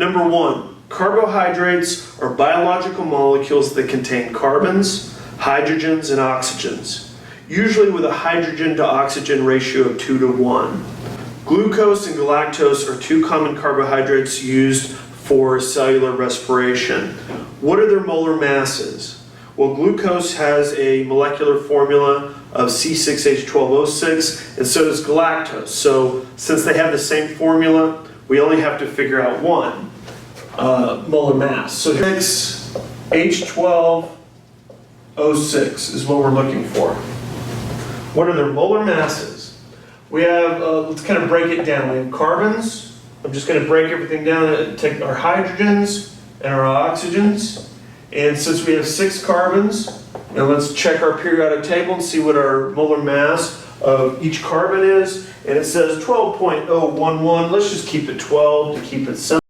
Number 1, carbohydrates are biological molecules that contain carbons, hydrogens, and oxygens, usually with a hydrogen to oxygen ratio of 2 to 1. Glucose and galactose are 2 common carbohydrates used for cellular respiration. What are their molar masses? Well, glucose has a molecular formula of C6H12O6, and so does galactose. So since they have the same formula, we only have to figure out one molar mass. So 6H12O6 is what we're looking for. What are their molar masses? We have, let's kind of break it down. We have carbons. I'm just going to break everything down and take our hydrogens and our oxygens. And since we have 6 carbons, now let's check our periodic table and see what our molar mass of each carbon is. And it says 12.011. Let's just keep it 12 to keep it simple.